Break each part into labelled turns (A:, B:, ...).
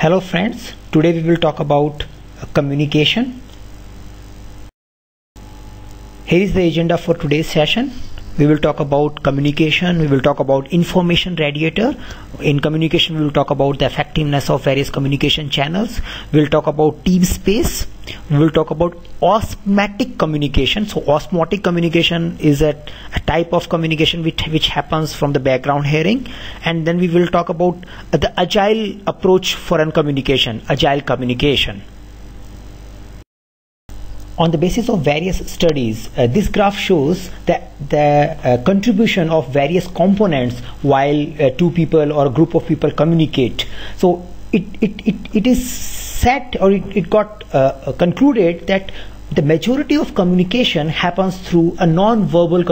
A: Hello friends, today we will talk about communication. Here is the agenda for today's session. We will talk about communication, we will talk about information radiator. In communication we will talk about the effectiveness of various communication channels. We will talk about team space. We will talk about osmotic communication. So osmotic communication is a type of communication which happens from the background hearing. And then we will talk about the agile approach for communication, agile communication. On the basis of various studies, this graph shows the contribution of various components while two people or a group of people communicate. So it is set, or it got concluded that the majority of communication happens through a non-verbal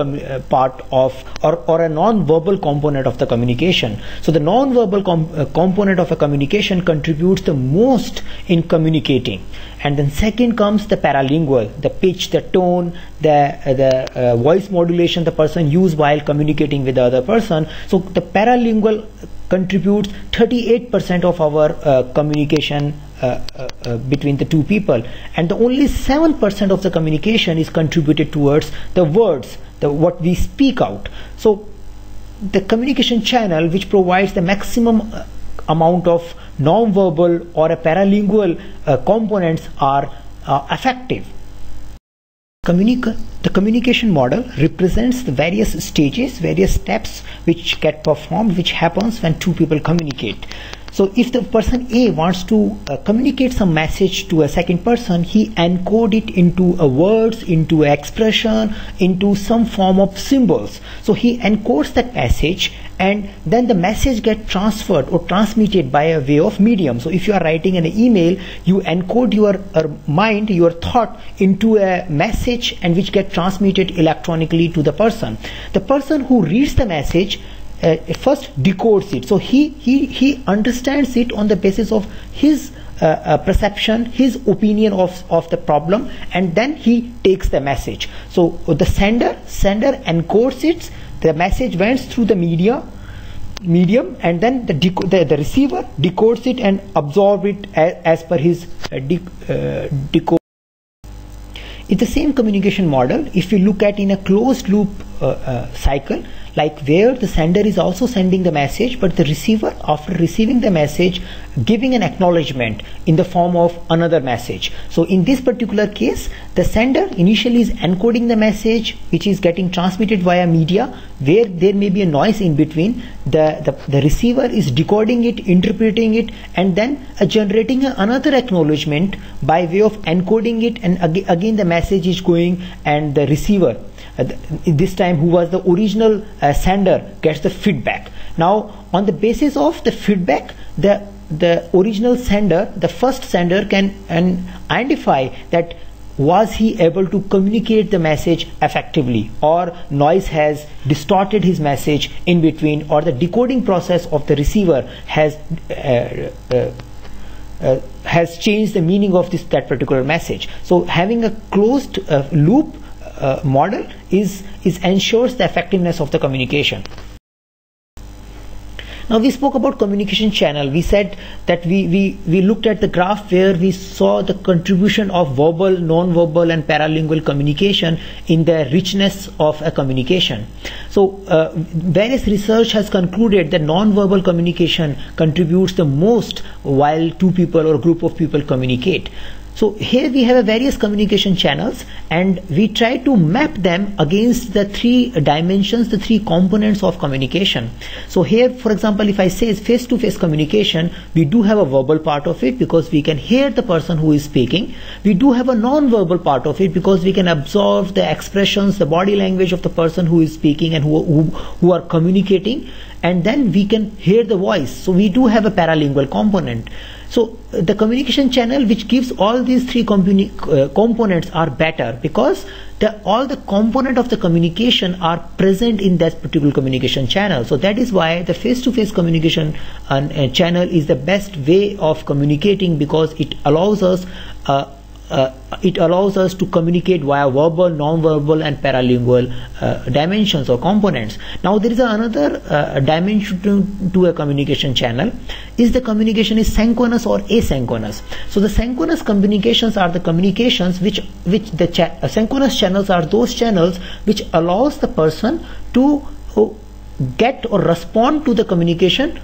A: part of or a non-verbal component of the communication. So the non-verbal component of a communication contributes the most in communicating. And then second comes the paralingual, the pitch, the tone, the voice modulation the person uses while communicating with the other person. So the paralingual contributes 38% of our communication between the two people, and the only 7% of the communication is contributed towards the words, what we speak out. So the communication channel which provides the maximum amount of non-verbal or a paralingual components are effective. The communication model represents the various stages, various steps which get performed, which happens when two people communicate. So if the person A wants to communicate some message to a second person, he encodes it into words, into expression, into some form of symbols. So he encodes that message, and then the message gets transferred or transmitted by a way of medium. So if you are writing an email, you encode your mind, your thought into a message, and which gets transmitted electronically to the person. The person who reads the message first decodes it. So he understands it on the basis of his perception, his opinion of the problem, and then he takes the message. So the sender encodes it, the message went through the medium, and then the receiver decodes it and absorbs it as per his decode. It's the same communication model if you look at in a closed loop cycle, like where the sender is also sending the message, but the receiver, after receiving the message, giving an acknowledgement in the form of another message. So in this particular case, the sender initially is encoding the message which is getting transmitted via media, where there may be a noise in between. The receiver is decoding it, interpreting it, and then generating another acknowledgement by way of encoding it, and again the message is going, and the receiver, this time who was the original sender, gets the feedback. Now on the basis of the feedback, the original sender, the first sender, can identify that was he able to communicate the message effectively, or noise has distorted his message in between, or the decoding process of the receiver has changed the meaning of that particular message. So having a closed loop model ensures the effectiveness of the communication. Now we spoke about communication channel. We said that we looked at the graph where we saw the contribution of verbal, non-verbal and paralingual communication in the richness of a communication. So various research has concluded that non-verbal communication contributes the most while two people or a group of people communicate. So here we have various communication channels, and we try to map them against the three dimensions, the three components of communication. So here, for example, if I say face-to-face communication, we do have a verbal part of it because we can hear the person who is speaking. We do have a non-verbal part of it because we can absorb the expressions, the body language of the person who is speaking and who are communicating, and then we can hear the voice. So we do have a paralingual component. So the communication channel which gives all these three components are better because all the component of the communication are present in that particular communication channel. So that is why the face-to-face communication channel is the best way of communicating, because it allows us it allows us to communicate via verbal, non-verbal and paralingual dimensions or components. Now there is another dimension to a communication channel. Is the communication is synchronous or asynchronous? So the synchronous communications are the communications which the synchronous channels are those channels which allows the person to get or respond to the communication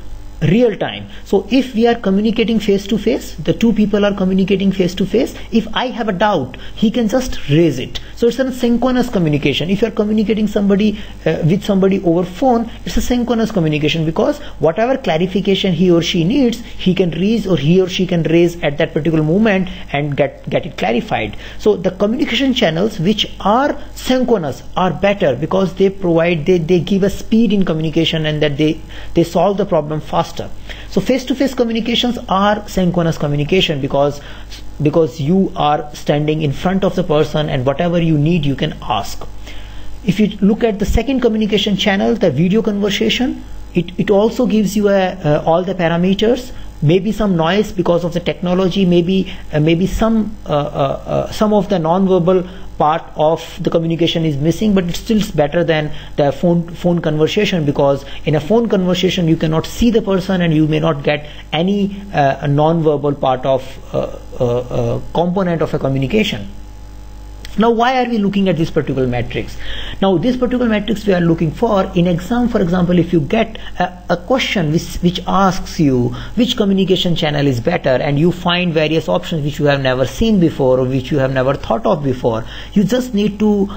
A: real time. So if we are communicating face to face, the two people are communicating face to face, if I have a doubt, he can just raise it. So it's a synchronous communication. If you are communicating with somebody over phone, it's a synchronous communication, because whatever clarification he or she needs, he can raise or he or she can raise at that particular moment and get it clarified. So the communication channels which are synchronous are better, because they give a speed in communication, and that they solve the problem faster. So face-to-face communications are synchronous communication, because you are standing in front of the person, and whatever you need you can ask. If you look at the second communication channel, the video conversation, it also gives you all the parameters. Maybe some noise because of the technology, maybe some of the non-verbal part of the communication is missing, but it's still better than the phone conversation, because in a phone conversation you cannot see the person and you may not get any non-verbal part of component of a communication. Now, why are we looking at this particular matrix? Now, this particular matrix we are looking for in exam. For example, if you get a question which asks you which communication channel is better, and you find various options which you have never seen before or which you have never thought of before, you just need to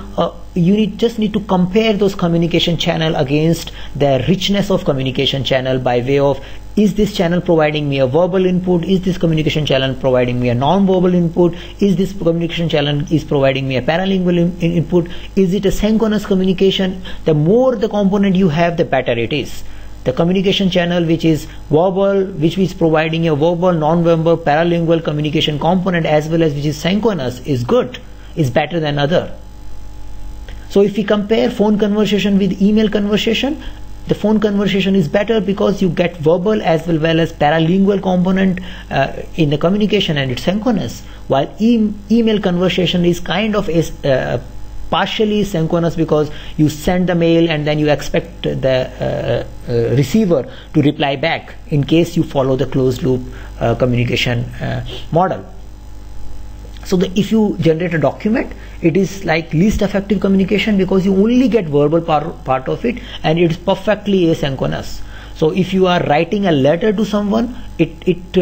A: compare those communication channel against the richness of communication channel by way of, is this channel providing me a verbal input? Is this communication channel providing me a non-verbal input? Is this communication channel is providing me a paralingual input? Is it a synchronous communication? The more the component you have, the better it is. The communication channel which is verbal, which is providing a verbal, non-verbal, paralingual communication component, as well as which is synchronous, is good, is better than other. So if we compare phone conversation with email conversation, the phone conversation is better because you get verbal as well as paralingual component in the communication, and it's synchronous, while email conversation is kind of partially synchronous, because you send the mail and then you expect the receiver to reply back in case you follow the closed loop communication model. So if you generate a document, it is like least effective communication, because you only get verbal part of it, and it is perfectly asynchronous. So if you are writing a letter to someone, it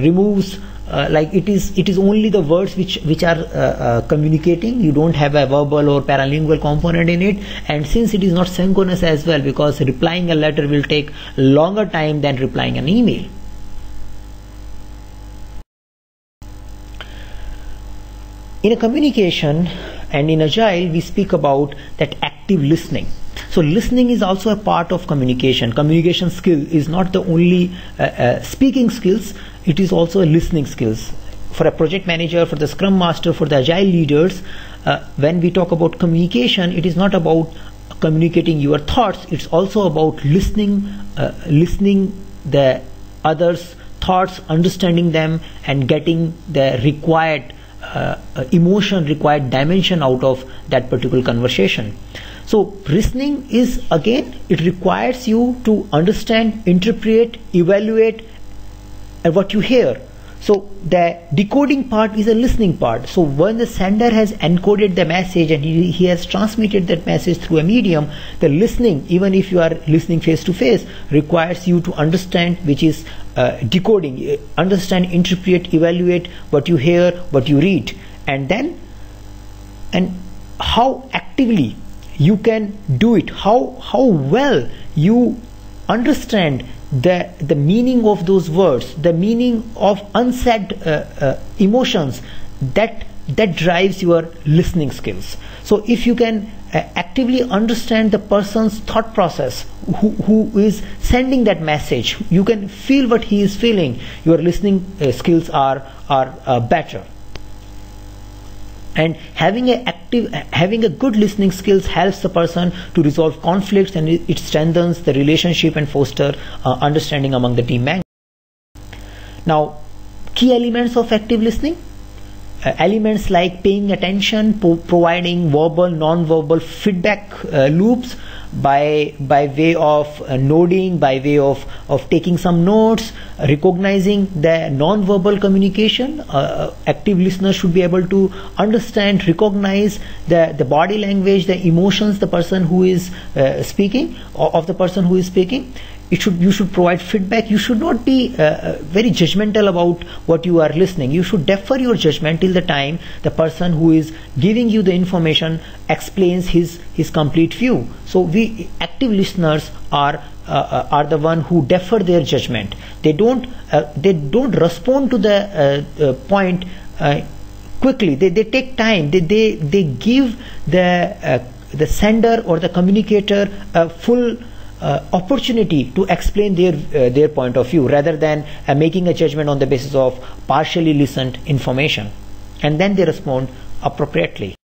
A: removes it is only the words which are communicating. You don't have a verbal or paralingual component in it, and since it is not synchronous as well, because replying a letter will take longer time than replying an email. In a communication and in Agile, we speak about that active listening. So listening is also a part of communication. Communication skill is not the only speaking skills, it is also a listening skills. For a project manager, for the scrum master, for the Agile leaders, when we talk about communication, it is not about communicating your thoughts, it's also about listening the others' thoughts, understanding them, and getting the required emotion, required dimension out of that particular conversation. So listening is, again, it requires you to understand, interpret, evaluate what you hear. So the decoding part is a listening part. So when the sender has encoded the message and he has transmitted that message through a medium, the listening, even if you are listening face to face, requires you to understand, which is decoding, understand, interpret, evaluate what you hear, what you read, and how actively you can do it, how well you understand the meaning of those words, the meaning of unsaid emotions, that drives your listening skills. So if you can actively understand the person's thought process who is sending that message, you can feel what he is feeling, your listening skills are better. And having a good listening skills helps the person to resolve conflicts, and it strengthens the relationship and foster understanding among the team members. Now, key elements of active listening. elements like paying attention, providing verbal, non-verbal feedback loops by way of nodding, by way of taking some notes, recognizing the non-verbal communication. Active listeners should be able to understand, recognize the body language, the emotions the person who is speaking, of the person who is speaking. You should provide feedback. You should not be very judgmental about what you are listening. You should defer your judgment till the time the person who is giving you the information explains his complete view. So we active listeners are the one who defer their judgment. They don't respond to the point quickly. They take time. They give the sender or the communicator a full opportunity to explain their point of view, rather than making a judgment on the basis of partially listened information, and then they respond appropriately.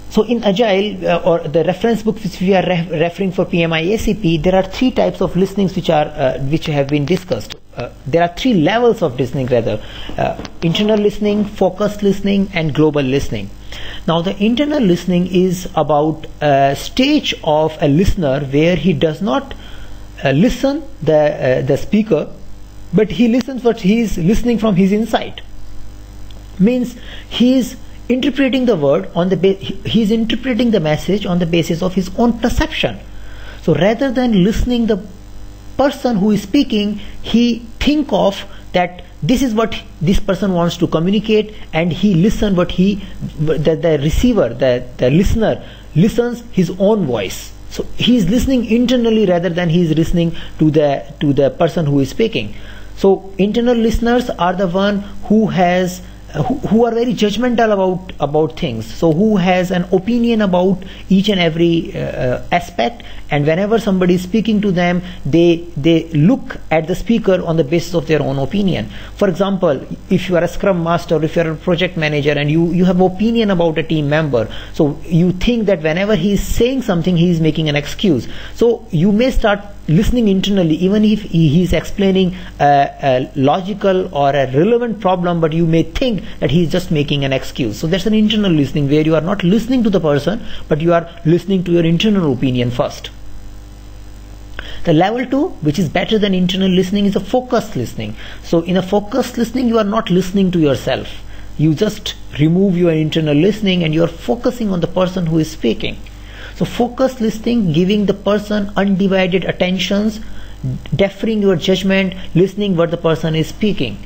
A: So in Agile, or the reference book which we are referring for PMI-ACP, there are three types of listenings which have been discussed. There are three levels of listening rather: internal listening, focused listening, and global listening. Now the internal listening is about a stage of a listener where he does not listen the speaker, but he listens what he is listening from his inside. Means he is interpreting the word he is interpreting the message on the basis of his own perception. So rather than listening the person who is speaking, he think of that this is what this person wants to communicate, and he listen what the receiver, the listener listens his own voice. So he is listening internally rather than he is listening to the person who is speaking. So internal listeners are the one who are very judgmental about things, so who has an opinion about each and every aspect, and whenever somebody is speaking to them, they look at the speaker on the basis of their own opinion. For example, if you are a scrum master, or if you are a project manager, and you have opinion about a team member, so you think that whenever he is saying something, he is making an excuse. So you may start listening internally, even if he is explaining a logical or a relevant problem, but you may think that he is just making an excuse. So that's an internal listening, where you are not listening to the person, but you are listening to your internal opinion first. The level 2, which is better than internal listening, is a focused listening. So in a focused listening, you are not listening to yourself. You just remove your internal listening and you are focusing on the person who is speaking. So focused listening, giving the person undivided attentions, deferring your judgment, listening what the person is speaking,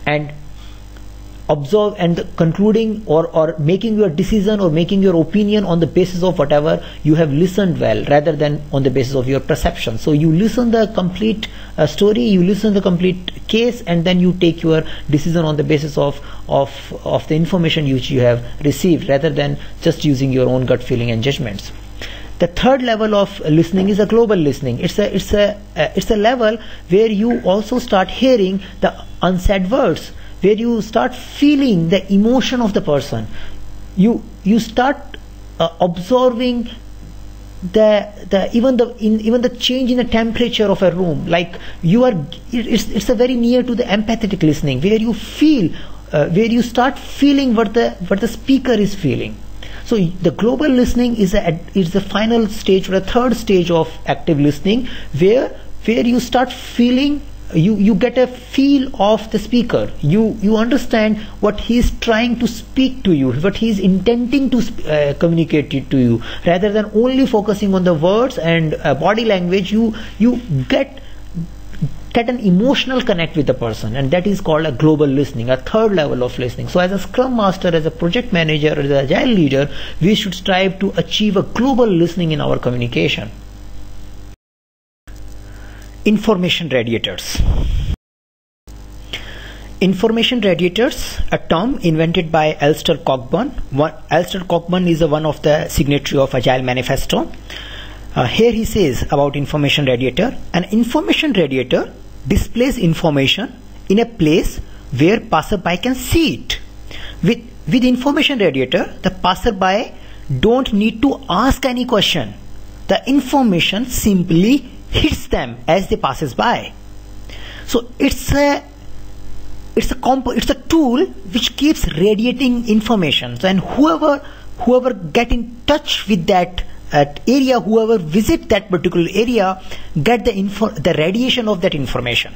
A: and observe and concluding or making your decision or making your opinion on the basis of whatever you have listened well, rather than on the basis of your perception. So you listen the complete story, you listen the complete case, and then you take your decision on the basis of the information which you have received, rather than just using your own gut feeling and judgments. The third level of listening is a global listening. It's a level where you also start hearing the unsaid words, where you start feeling the emotion of the person. You start observing even the change in the temperature of a room. Like it's a very near to the empathetic listening, where you feel, where you start feeling what the speaker is feeling. So the global listening is the final stage, or a third stage of active listening, where you start feeling. You get a feel of the speaker. You understand what he is trying to speak to you, what he is intending to communicate it to you, rather than only focusing on the words and body language. You get an emotional connect with the person, and that is called a global listening, a third level of listening. So as a scrum master, as a project manager, as an agile leader, we should strive to achieve a global listening in our communication. Information radiators. Information radiators, a term invented by Alistair Cockburn. Alistair Cockburn is one of the signatory of Agile Manifesto. Here he says about information radiator: an information radiator displays information in a place where passerby can see it. With information radiator, the passerby don't need to ask any question. The information simply hits them as they passes by. So it's it's a tool which keeps radiating information. So, and whoever get in touch with that area, whoever visit that particular area, get the radiation of that information.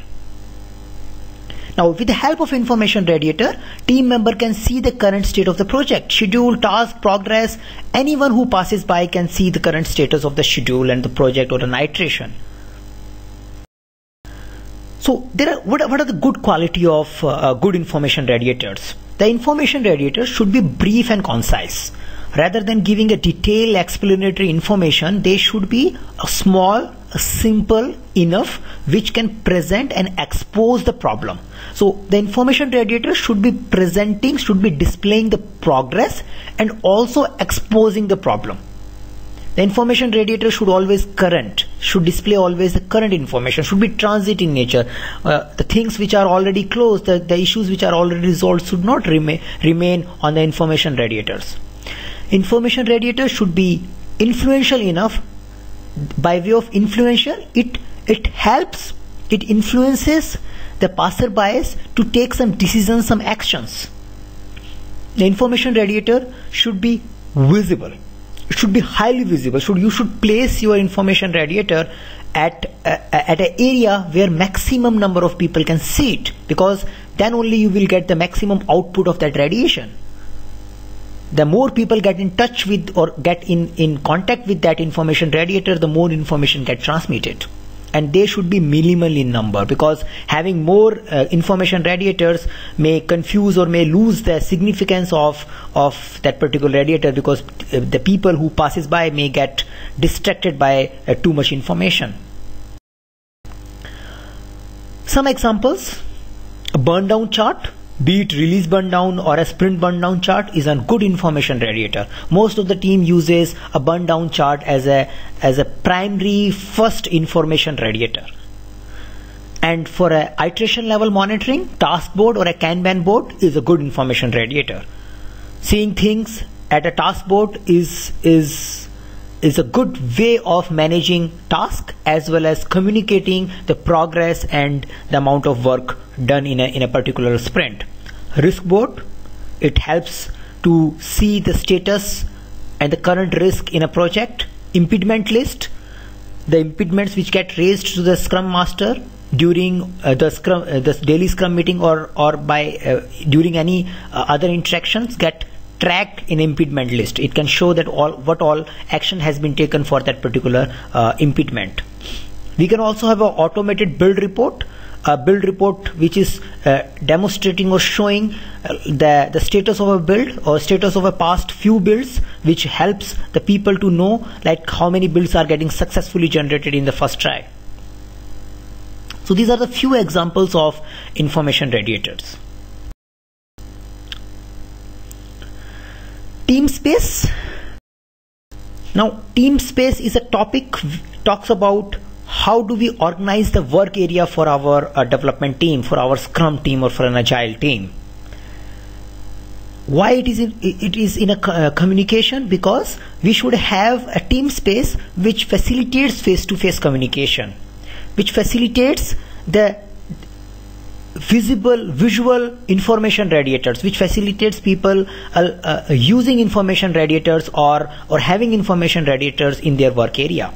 A: Now, with the help of information radiator, team member can see the current state of the project, schedule, task, progress. Anyone who passes by can see the current status of the schedule and the project or an iteration. So, what are the good quality of good information radiators? The information radiators should be brief and concise. Rather than giving a detailed explanatory information, they should be small, simple enough which can present and expose the problem. So the information radiator should be displaying the progress and also exposing the problem. The information radiator should display always the current information, should be transit in nature. The things which are already closed, the issues which are already resolved should not remain on the information radiators. Information radiator should be influential enough. By way of influential, it influences the passerbys to take some decisions, some actions. The information radiator should be visible. It should be highly visible. You should place your information radiator at an area where maximum number of people can see it, because then only you will get the maximum output of that radiation. The more people get in touch with or get in contact with that information radiator, the more information gets transmitted. And they should be minimal in number, because having more information radiators may confuse or may lose the significance of that particular radiator, because the people who passes by may get distracted by too much information. Some examples: a burn down chart, be it release burn down or a sprint burn down chart, is a good information radiator. Most of the team uses a burn down chart as a primary first information radiator. And for a iteration level monitoring, task board or a Kanban board is a good information radiator. Seeing things at a task board is a good way of managing task as well as communicating the progress and the amount of work done in a particular sprint. Risk board, it helps to see the status and the current risk in a project. Impediment list, the impediments which get raised to the Scrum Master during the daily Scrum meeting or by during any other interactions get tracked in impediment list. It can show that what all action has been taken for that particular impediment. We can also have an automated build report, a build report which is demonstrating or showing the status of a build or status of a past few builds, which helps the people to know like how many builds are getting successfully generated in the first try. So these are the few examples of information radiators. Team space. Now, team space is a topic talks about how do we organize the work area for our development team, for our Scrum team, or for an Agile team. Why it is in a communication? Because we should have a team space which facilitates face-to-face communication, which facilitates the visual information radiators, which facilitates people using information radiators or having information radiators in their work area.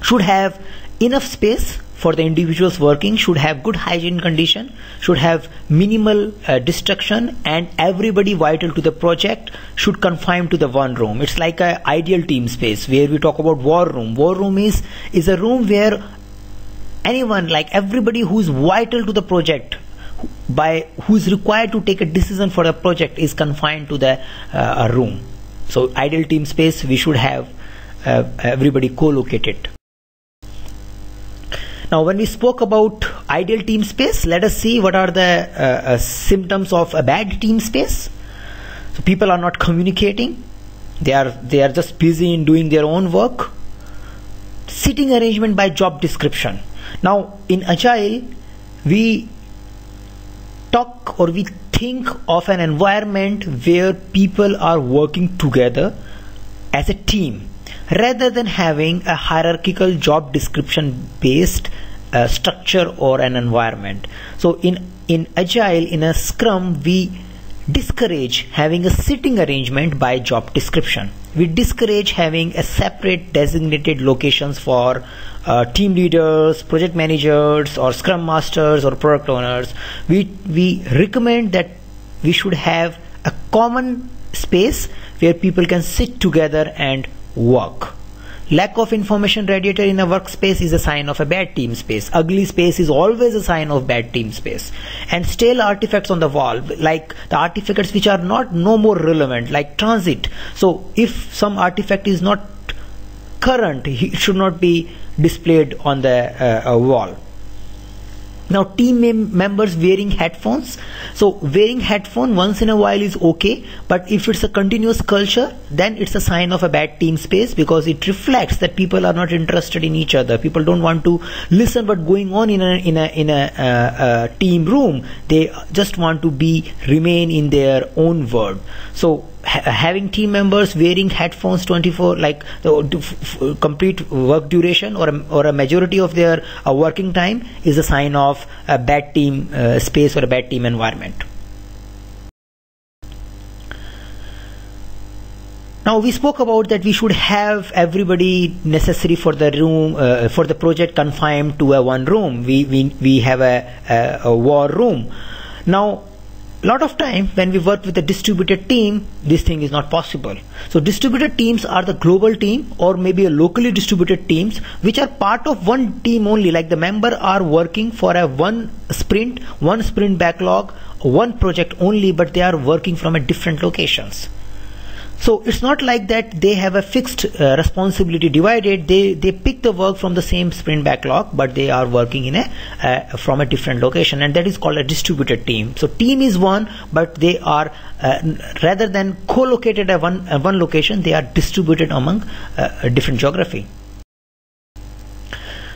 A: Should have enough space for the individuals working, should have good hygiene condition, should have minimal destruction, and everybody vital to the project should confine to the one room. It's like an ideal team space where we talk about war room. War room is a room where anyone, like everybody who's vital to the project, who's required to take a decision for a project, is confined to the room. So ideal team space, we should have everybody co-located. Now, when we spoke about ideal team space, let us see what are the symptoms of a bad team space. So people are not communicating. They are just busy in doing their own work. Sitting arrangement by job description. Now, in Agile, we talk or we think of an environment where people are working together as a team, rather than having a hierarchical job description based structure or an environment. So in Agile, in a Scrum, we discourage having a sitting arrangement by job description. We discourage having a separate designated locations for team leaders, project managers, or scrum masters, or product owners. We recommend that we should have a common space where people can sit together and work. Lack of information radiator in a workspace is a sign of a bad team space. Ugly space is always a sign of bad team space. And stale artifacts on the wall, like the artifacts which are no more relevant, like transit. So if some artifact is not current, it should not be displayed on the wall. Now, team members wearing headphones. So wearing headphone once in a while is okay, but if it's a continuous culture, then it's a sign of a bad team space, because it reflects that people are not interested in each other. People don't want to listen what's going on in a team room. They just want to remain in their own world. So having team members wearing headphones 24, like complete work duration or a majority of their working time, is a sign of a bad team space or a bad team environment. Now we spoke about that we should have everybody necessary for the room, for the project confined to a one room. We have a war room. Now, a lot of time when we work with a distributed team, this thing is not possible. So distributed teams are the global team or maybe a locally distributed teams which are part of one team only, like the member are working for a one sprint backlog, one project only, but they are working from a different locations. So it's not like that they have a fixed responsibility divided. They pick the work from the same sprint backlog, but they are working in from a different location, and that is called a distributed team. So team is one, but they are rather than co-located at one location, they are distributed among a different geography.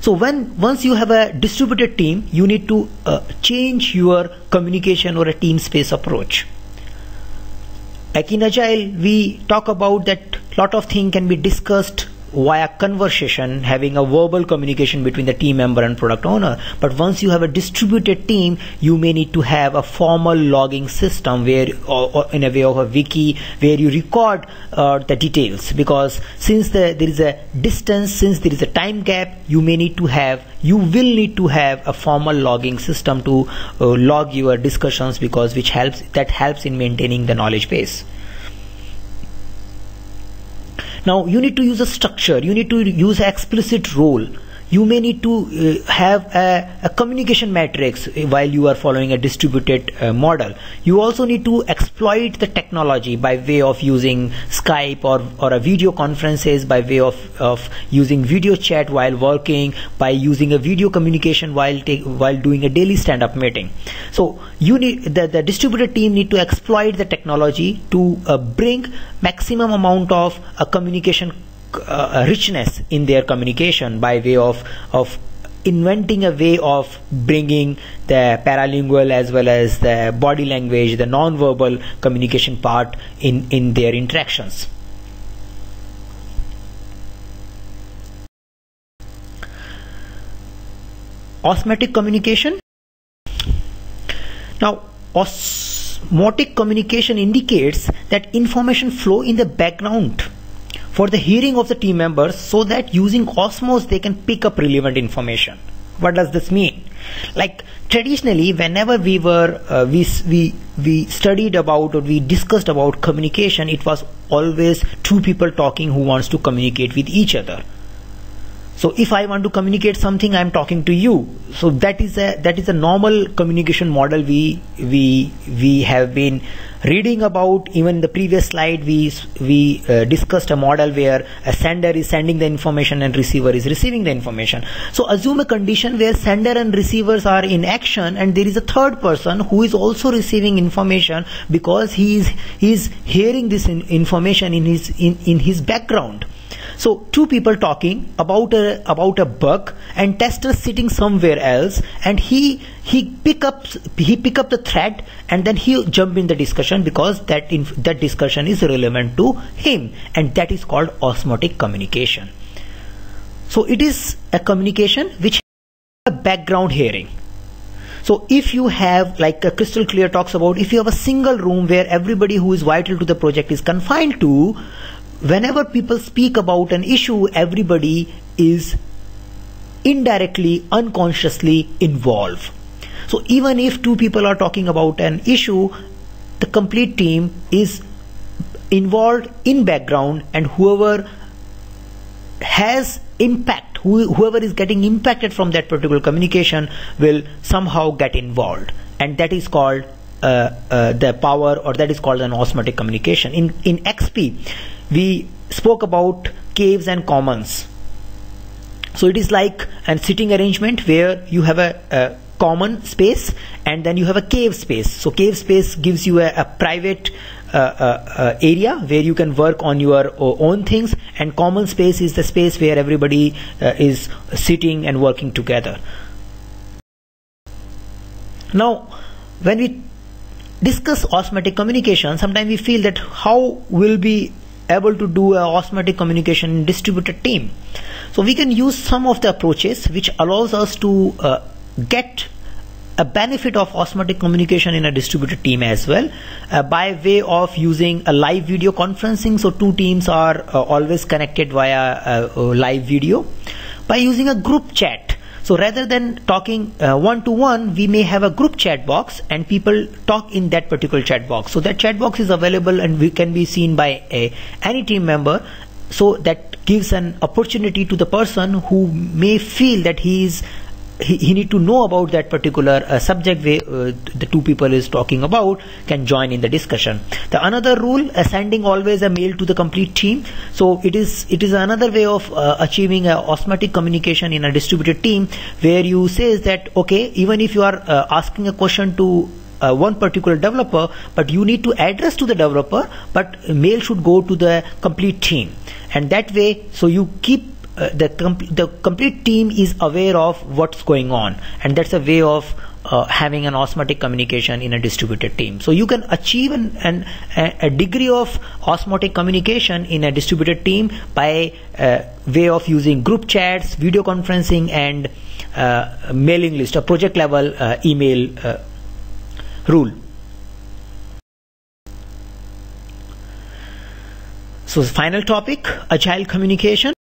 A: So once you have a distributed team, you need to change your communication or a team space approach. Like in Agile, we talk about that lot of things can be discussed via conversation, having a verbal communication between the team member and product owner. But once you have a distributed team, you may need to have a formal logging system where, or in a way of a wiki, where you record the details. Because since there is a distance, since there is a time gap, you will need to have a formal logging system to log your discussions, because that helps in maintaining the knowledge base. Now you need to use a structure, you need to use an explicit role. You may need to have a communication matrix while you are following a distributed model. You also need to exploit the technology by way of using Skype or a video conferences, by way of using video chat while working, by using a video communication while doing a daily stand-up meeting. So you need the distributed team need to exploit the technology to bring maximum amount of communication richness in their communication, by way of inventing a way of bringing the paralingual as well as the body language, the non-verbal communication part in their interactions. Osmotic communication. Now, osmotic communication indicates that information flow in the background for the hearing of the team members, so that using osmos they can pick up relevant information. What does this mean? Like traditionally, whenever we studied about or we discussed about communication, it was always two people talking who wants to communicate with each other. So if I want to communicate something, I am talking to you. So that is a normal communication model we have been reading about. Even in the previous slide, we discussed a model where a sender is sending the information and receiver is receiving the information. So assume a condition where sender and receivers are in action, and there is a third person who is also receiving information, because he is hearing this information in his background. So two people talking about a bug, and tester sitting somewhere else, and he pick up the thread, and then he jump in the discussion, because that discussion is relevant to him, and that is called osmotic communication. So it is a communication which a background hearing. So if you have, like Crystal Clear talks about, if you have a single room where everybody who is vital to the project is confined to, whenever people speak about an issue, everybody is indirectly, unconsciously involved. So even if two people are talking about an issue, the complete team is involved in background, and whoever has impact, whoever is getting impacted from that particular communication will somehow get involved, and that is called the power, or that is called an osmotic communication. In XP we spoke about caves and commons. So it is like a sitting arrangement where you have a common space and then you have a cave space. So cave space gives you a private area where you can work on your own things, and common space is the space where everybody is sitting and working together. Now when we discuss osmotic communication, sometimes we feel that how will be able to do a osmotic communication in distributed team. So we can use some of the approaches which allows us to get a benefit of osmotic communication in a distributed team as well, by way of using a live video conferencing. So two teams are always connected via live video, by using a group chat. So rather than talking one-to-one, we may have a group chat box and people talk in that particular chat box. So that chat box is available and we can be seen by any team member. So that gives an opportunity to the person who may feel that he need to know about that particular subject where the two people is talking about, can join in the discussion. The another rule, sending always a mail to the complete team. So it is another way of achieving a osmotic communication in a distributed team, where you say that okay, even if you are asking a question to one particular developer, but you need to address to the developer, but mail should go to the complete team, and that way so you keep the complete team is aware of what's going on, and that's a way of having an osmotic communication in a distributed team. So you can achieve a degree of osmotic communication in a distributed team by way of using group chats, video conferencing, and mailing list, a project level email rule. So final topic, agile communication.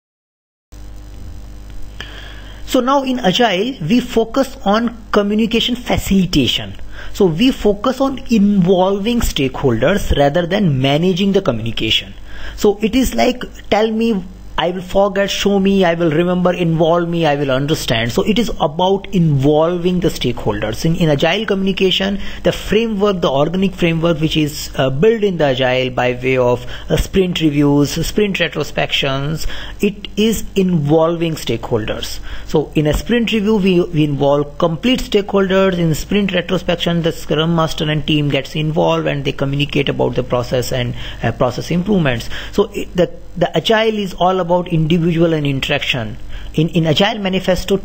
A: So now in Agile, we focus on communication facilitation. So we focus on involving stakeholders rather than managing the communication. So it is like, tell me, I will forget, show me, I will remember, involve me, I will understand. So it is about involving the stakeholders. In Agile communication, the framework, the organic framework which is built in the Agile by way of sprint reviews, sprint retrospections, it is involving stakeholders. So in a sprint review, we involve complete stakeholders. In sprint retrospection, the Scrum Master and team gets involved and they communicate about the process and process improvements. So the Agile is all about individual and interaction. In Agile Manifesto,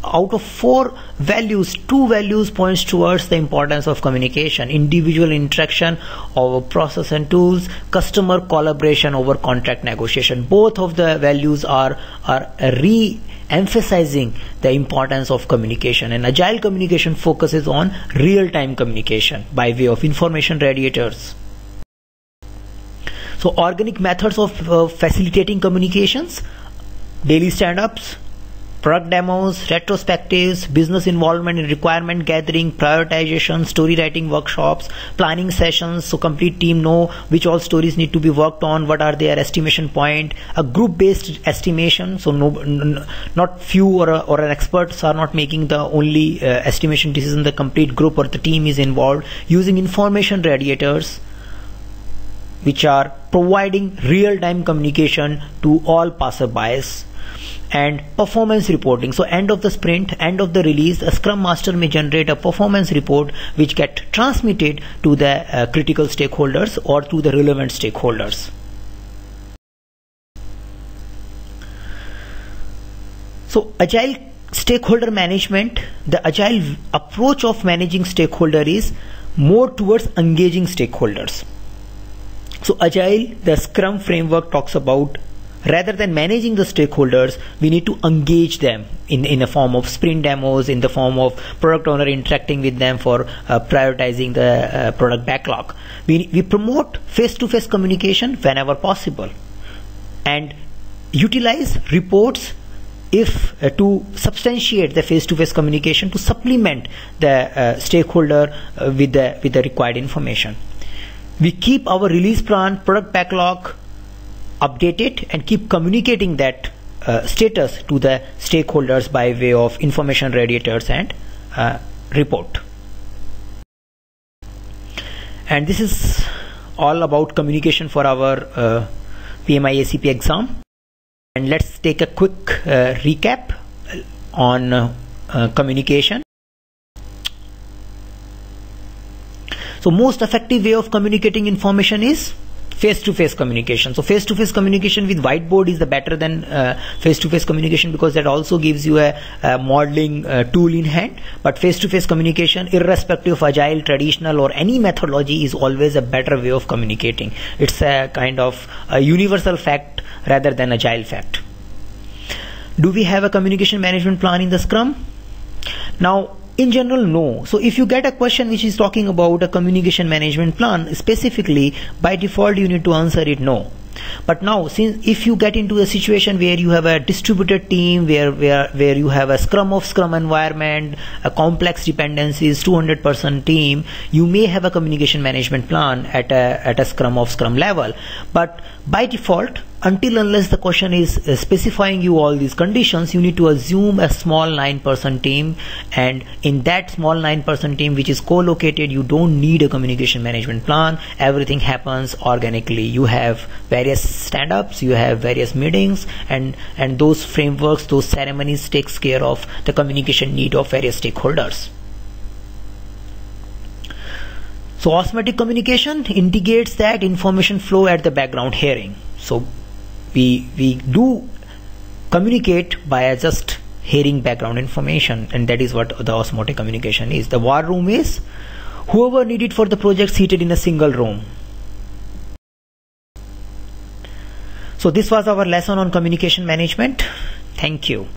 A: out of 4 values, 2 values points towards the importance of communication: individual interaction over process and tools, customer collaboration over contract negotiation. Both of the values are re-emphasizing the importance of communication, and Agile communication focuses on real-time communication by way of information radiators. So organic methods of facilitating communications: daily stand-ups, product demos, retrospectives, business involvement in requirement gathering, prioritization, story writing workshops, planning sessions, so complete team know which all stories need to be worked on, what are their estimation point, a group-based estimation, so not few or an experts are not making the only estimation decision, the complete group or the team is involved, using information radiators, which are providing real-time communication to all passerbys, and performance reporting. So end of the sprint, end of the release, a Scrum Master may generate a performance report which get transmitted to the critical stakeholders or to the relevant stakeholders. So Agile stakeholder management, the Agile approach of managing stakeholder is more towards engaging stakeholders. So Agile, the Scrum framework talks about rather than managing the stakeholders, we need to engage them in a form of sprint demos, in the form of product owner interacting with them for prioritizing the product backlog. We promote face-to-face communication whenever possible and utilize reports if to substantiate the face-to-face communication, to supplement the stakeholder with the required information. We keep our release plan, product backlog updated and keep communicating that status to the stakeholders by way of information radiators and report. And this is all about communication for our PMI-ACP exam. And let's take a quick recap on communication. So most effective way of communicating information is face-to-face communication. So face-to-face communication with whiteboard is the better than face-to-face communication, because that also gives you a modeling tool in hand. But face-to-face communication, irrespective of agile, traditional or any methodology, is always a better way of communicating. It's a kind of a universal fact rather than agile fact. Do we have a communication management plan in the Scrum? Now, in general, no. So if you get a question which is talking about a communication management plan specifically, by default you need to answer it no. But now, since if you get into a situation where you have a distributed team, where you have a Scrum environment, a complex dependencies, 200-person team, you may have a communication management plan at a Scrum level. But by default, until unless the question is specifying you all these conditions, you need to assume a small 9-person team, and in that small 9-person team which is co-located, you don't need a communication management plan. Everything happens organically. You have various stand-ups, you have various meetings, and those frameworks, those ceremonies takes care of the communication need of various stakeholders. So osmotic communication indicates that information flow at the background hearing. So we do communicate by just hearing background information, and that is what the osmotic communication is. The war room is whoever needed for the project seated in a single room. So this was our lesson on communication management. Thank you.